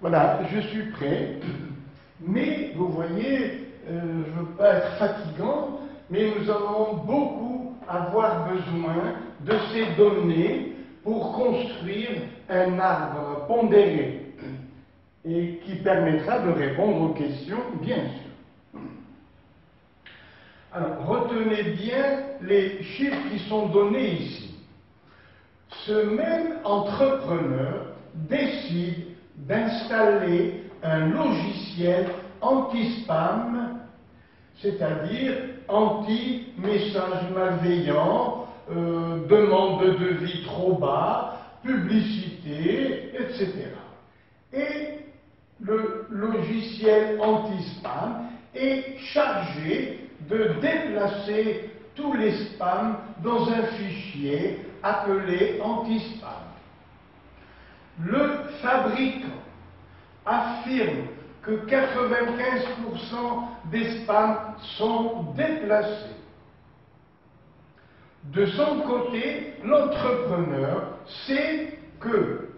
Voilà, je suis prêt, mais vous voyez, je ne veux pas être fatigant, mais nous allons beaucoup avoir besoin de ces données pour construire un arbre pondéré et qui permettra de répondre aux questions, bien sûr. Alors, retenez bien les chiffres qui sont donnés ici. Ce même entrepreneur décide d'installer un logiciel anti-spam, c'est-à-dire anti-messages malveillants, demande de devis trop bas, publicité, etc. Et le logiciel anti-spam est chargé de déplacer tous les spams dans un fichier appelé anti-spam. Le fabricant affirme que 95% des spams sont déplacés. De son côté, l'entrepreneur sait que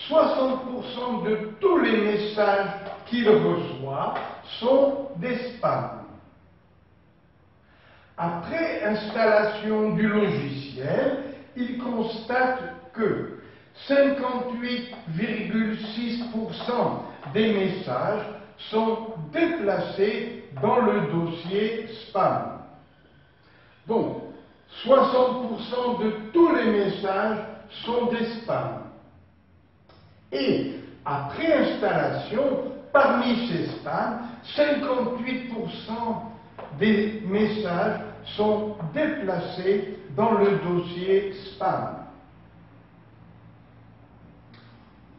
60% de tous les messages qu'il reçoit sont des spams. Après installation du logiciel, il constate que 58,6% des messages sont déplacés dans le dossier spam. Donc, 60% de tous les messages sont des spams. Et après installation, parmi ces spams, 58% des messages sont déplacés dans le dossier spam.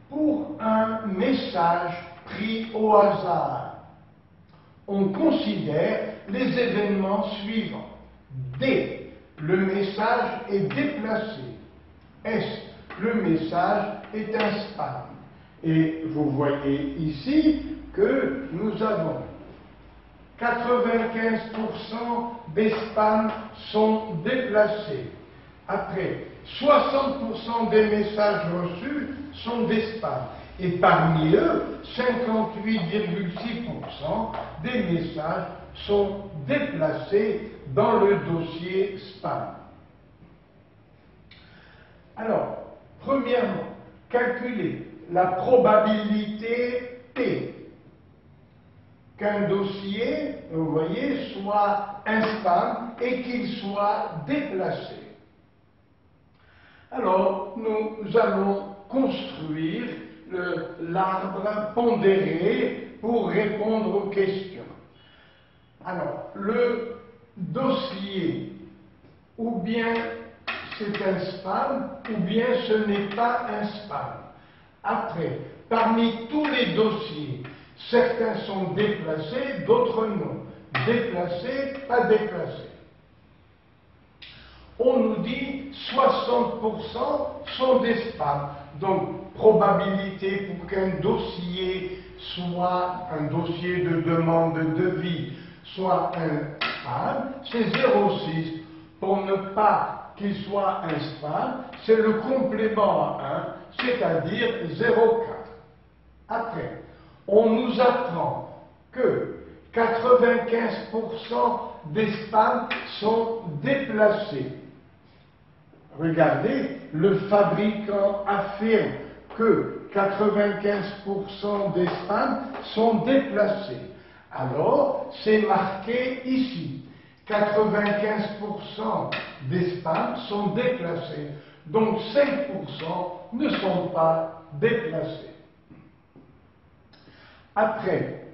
Pour un message pris au hasard, on considère les événements suivants. D. Le message est déplacé. S. Le message est un spam. Et vous voyez ici que nous avons 95% des spams sont déplacés. Après, 60% des messages reçus sont des spams. Et parmi eux, 58,6% des messages sont déplacés dans le dossier spam. Alors, premièrement, calculer la probabilité P qu'un dossier, vous voyez, soit un spam et qu'il soit déplacé. Alors, nous allons construire l'arbre pondéré pour répondre aux questions. Alors, le dossier, ou bien c'est un spam, ou bien ce n'est pas un spam. Après, parmi tous les dossiers, certains sont déplacés, d'autres non. Déplacés, pas déplacés. On nous dit 60% sont des spams. Donc, probabilité pour qu'un dossier soit un dossier de demande de devis, soit un spam, c'est 0,6. Pour ne pas qu'il soit un spam, c'est le complément à 1, c'est-à-dire 0,4. Après, on nous apprend que 95% des spams sont déplacés. Regardez, le fabricant affirme que 95% des spams sont déplacés. Alors, c'est marqué ici. 95% des spams sont déplacés. Donc 5% ne sont pas déplacés. Après,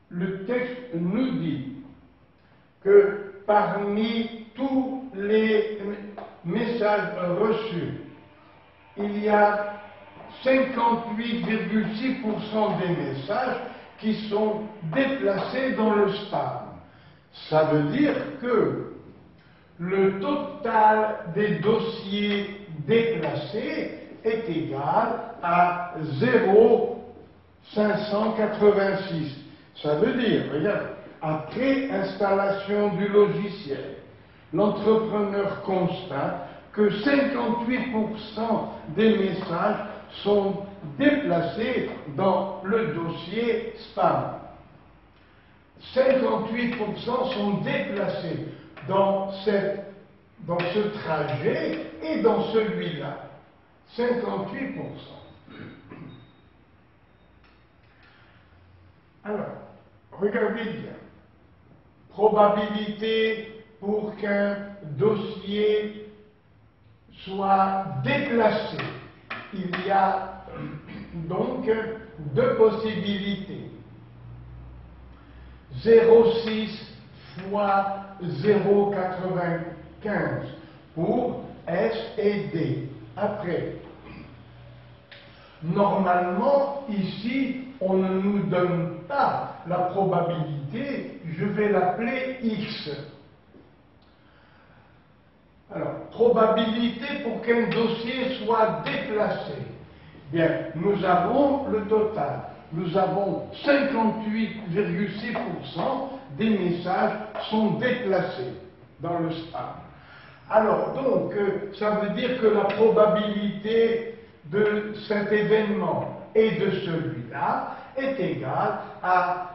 le texte nous dit que parmi tous les messages reçus, il y a 58,6% des messages qui sont déplacés dans le spam. Ça veut dire que le total des dossiers déplacés est égal à 0,586. Ça veut dire, regarde, après installation du logiciel, l'entrepreneur constate que 58% des messages sont déplacés dans le dossier spam. 58% sont déplacés dans ce trajet et dans celui-là. 58%. Alors, regardez bien. Probabilité pour qu'un dossier soit déplacé. Il y a donc deux possibilités. 0,6 fois 0,95 pour S et D. Après, normalement, ici, on ne nous donne pas la probabilité, je vais l'appeler X. Alors, probabilité pour qu'un dossier soit déplacé. Bien, nous avons le total. Nous avons 58,6% des messages sont déplacés dans le spam. Alors, donc, ça veut dire que la probabilité de cet événement et de celui-là est égale à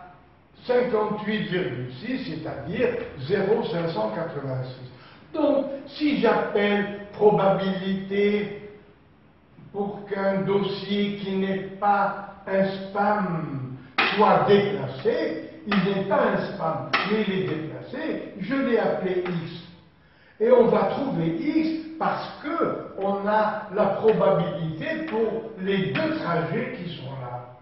58,6, c'est-à-dire 0,586. Donc, si j'appelle probabilité pour qu'un dossier qui n'est pas un spam soit déplacé, il n'est pas un spam, mais il est déplacé, je l'ai appelé X. Et on va trouver X parce qu'on a la probabilité pour les deux trajets qui sont là.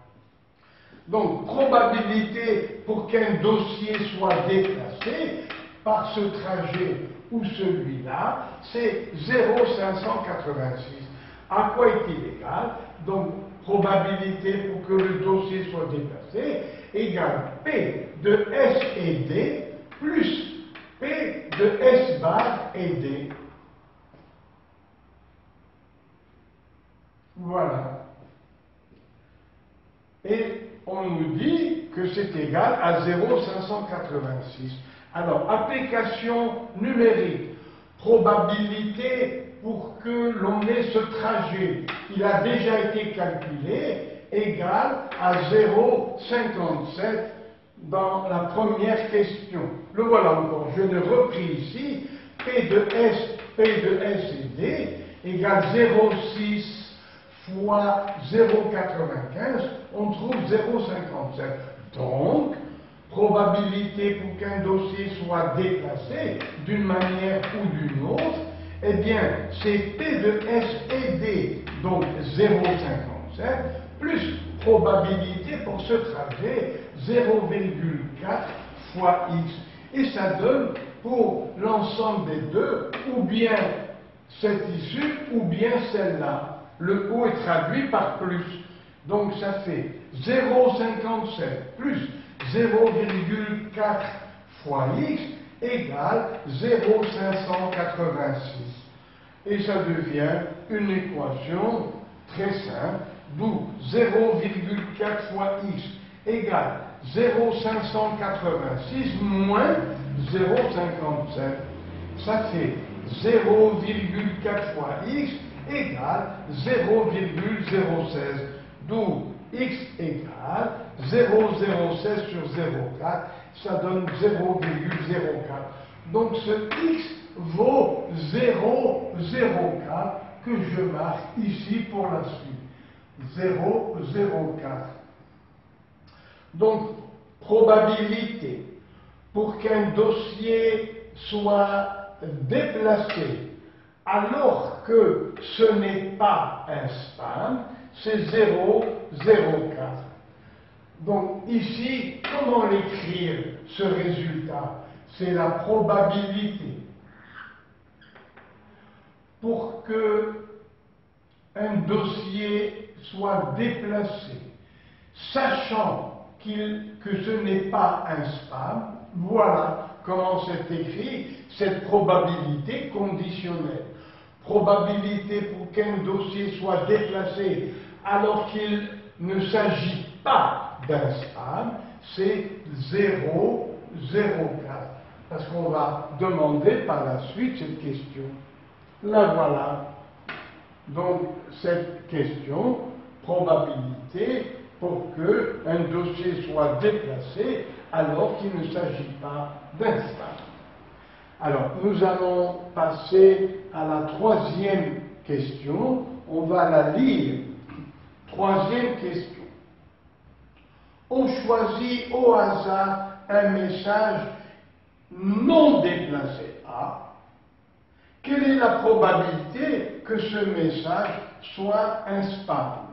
Donc, probabilité pour qu'un dossier soit déplacé par ce trajet ou celui-là, c'est 0,586. À quoi est-il égal? Donc, probabilité pour que le dossier soit déplacé égale P de S et D plus P de S bar et D. Voilà. Et on nous dit que c'est égal à 0,586. Alors, application numérique, probabilité pour que l'on ait ce trajet, il a déjà été calculé, égale à 0,57 dans la première question. Le voilà encore, je l'ai repris ici, P de S et D égale 0,6 fois 0,95, on trouve 0,57. Donc, probabilité pour qu'un dossier soit déplacé d'une manière ou d'une autre, eh bien, c'est P de S et D, donc 0,57, plus probabilité pour ce trajet 0,4 fois X. Et ça donne pour l'ensemble des deux, ou bien cette issue, ou bien celle-là. Le O est traduit par plus. Donc ça fait 0,57 plus 0,4 fois X égale 0,586. Et ça devient une équation très simple, d'où 0,4 fois X égale 0,586 moins 0,57. Ça fait 0,4 fois X égale 0,016. D'où X égale 0,016 sur 0,4, ça donne 0,04. Donc ce X vaut 0,04 que je marque ici pour la suite. 0,04. Donc, probabilité pour qu'un dossier soit déplacé alors que ce n'est pas un spam, c'est 0,04. Donc ici, comment l'écrire ce résultat? C'est la probabilité pour que un dossier soit déplacé, sachant que ce n'est pas un spam. Voilà comment c'est écrit cette probabilité conditionnelle. Probabilité pour qu'un dossier soit déplacé alors qu'il ne s'agit pas d'un spam, c'est 0,04. Parce qu'on va demander par la suite cette question. La voilà. donc cette question, probabilité pour qu'un dossier soit déplacé alors qu'il ne s'agit pas d'un spam. Alors, nous allons passer à la troisième question. On va la lire. Troisième question. On choisit au hasard un message non déplacé A. Quelle est la probabilité que ce message soit un spam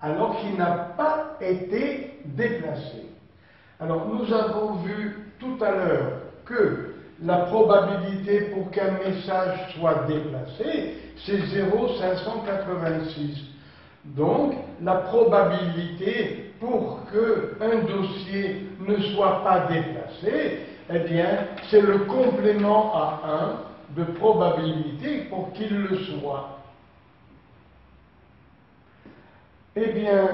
alors qu'il n'a pas été déplacé? Alors, nous avons vu tout à l'heure que la probabilité pour qu'un message soit déplacé, c'est 0,586. Donc, la probabilité pour qu'un dossier ne soit pas déplacé, eh bien, c'est le complément à 1 de probabilité pour qu'il le soit. Eh bien,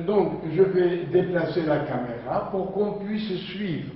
donc, je vais déplacer la caméra pour qu'on puisse suivre.